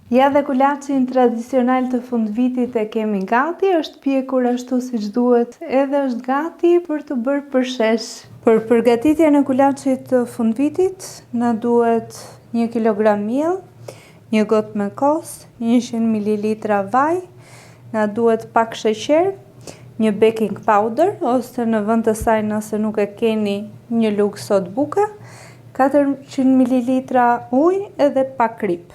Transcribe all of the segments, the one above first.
Ja dhe kulaçin tradicional të fundvitit e kemi gati, është pjekur ashtu siç duhet, edhe është gati për të bërë përshesh. Për përgatitjen e kulaçit të fundvitit, na duhet 1 kg miell, 1 gotë me kos, 100 ml vaj, na duhet pak sheqer, 1 baking powder, ose në vend të saj nëse nuk e keni 1 lugë sot buke, 400 ml ujë edhe pak krip.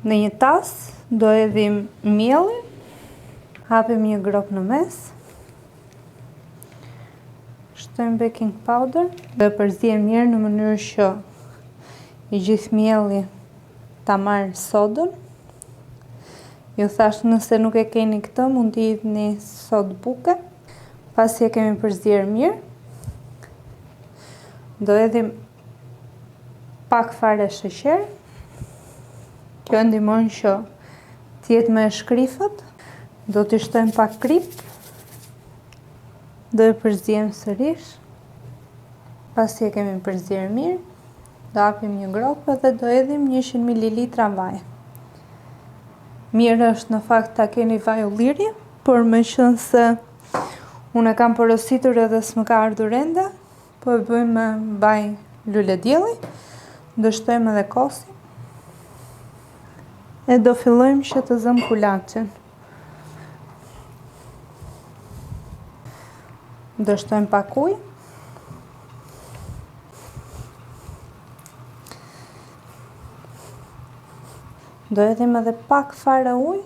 Në një tas do hedhim miellin, hapim një grop në mes, shtojmë baking powder dhe përzihem mirë në mënyrë që i gjithë mielli ta marrë sodën. Ju thash nëse nuk e keni këtë, mund t'i hidhni sodë buke. Pasi e kemi përzier mirë, do hedhim pak fare sheqer. Kjo ndihmon që t'jetë më e shkrifët. Do t'i shtojmë pak krip. Do e përzihem sërish. Pasi e kemi përzier mirë, do hapim një grop dhe do hedhim 100 ml vaj. Mirë është në fakt ta keni vaj ulliri, por meqense unë e kam porositur edhe s'më ka ardhur ende, po e bëjmë me vaj lule dielli. Do shtojmë edhe kosin. E do fillojmë që të zëm kulaçin. Do shtojmë pak ujë. Do hedhim edhe pak fare ujë.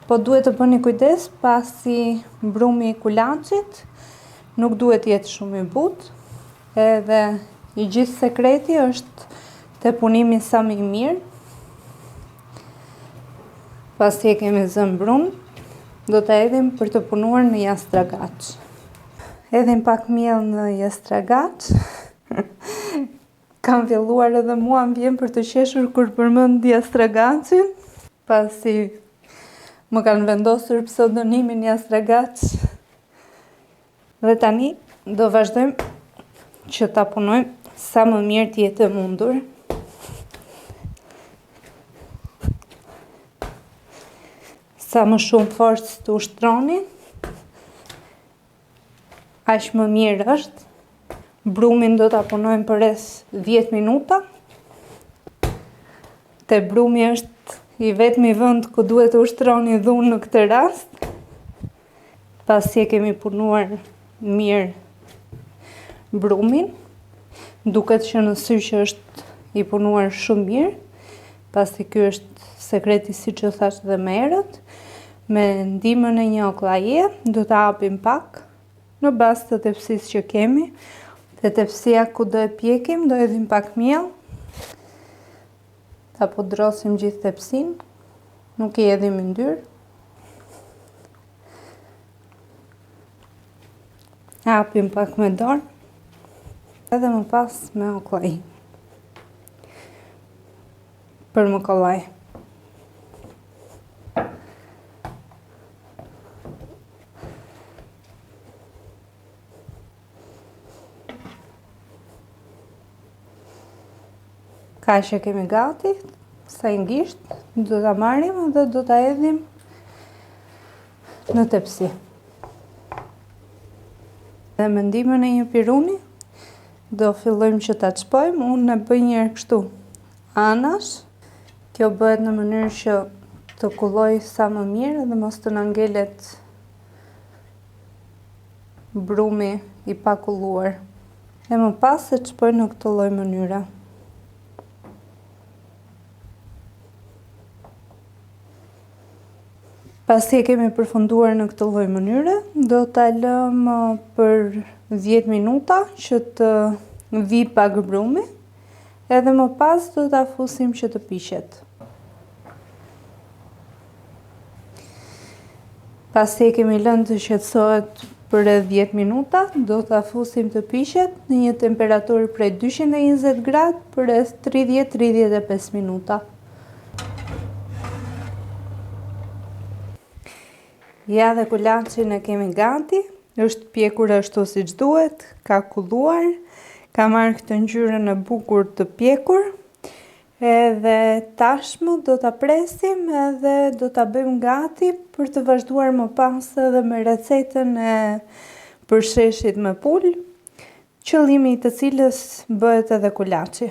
Po duhet të bëni kujdes pasi brumi i kulaçit nuk duhet jetë shumë i butë. Edhe i gjithë sekreti është te punimi sa më i mirë. Pasi e kemi zënë brumin, do ta hedhim për të punuar në jastragaç. Hedhim pak miell në jastragaç. Kam filluar edhe mua më vjen për të qeshur kur përmend jastragaçin, pasi më kanë vendosur pseudonimin jastragaç. Dhe tani do vazhdojmë që ta punojmë sa më mirë të jetë e mundur. Sa më shumë forcë të ushtroni, aq më mirë është. Brumin do ta punojmë për rreth 10 minuta. Te brumi është i vetmi vend ku duhet të ushtroni dhunë në këtë rast. Pasi e kemi punuar mirë brumin, duket që në sy që është i punuar shumë mirë, pasi ky është sekreti siç e thash edhe më herët. Me ndihmën e një oklaje, do ta hapim pak në bazë të tepsisë që kemi. Te tepsia ku do e pjekim, do hedhim pak miell. Ta pudrosim gjithë tepsinë, nuk i hedhim yndyrë. Hapim pak me dorë, edhe më pas me oklaj. Për më kollaj. Kaq që kemi gati, sa i ngisht, do ta marrim dhe do ta hedhim në tepsi. Dhe me ndihmën e një piruni, do fillojmë që ta çpojmë. Unë e bëj një herë kështu anash. Kjo bëhet në mënyrë që të kulloj sa më mirë dhe mos të na ngelet brumi i pakulluar. E më pas e çpoj në këtë lloj mënyre. Pasi e kemi përfunduar në këtë lloj mënyre, do ta lëmë për 10 minuta që të vi pak brumi, edhe më pas do ta fusim që të piqet. Pasi e kemi lënë të qetësohet për rreth 10 minuta, do ta fusim të piqet në një temperaturë prej 220 gradë për rreth 30-35 minuta. Ja dhe kulaçin e kemi gati, është pjekur ashtu siç duhet, ka kulluar, ka marrë këtë ngjyrën e bukur të pjekur. Edhe tashmë do ta presim edhe do ta bëjmë gati për të vazhduar më pas edhe me recetën e përsheshit me pul, qëllimi i të cilës bëhet edhe kulaçi.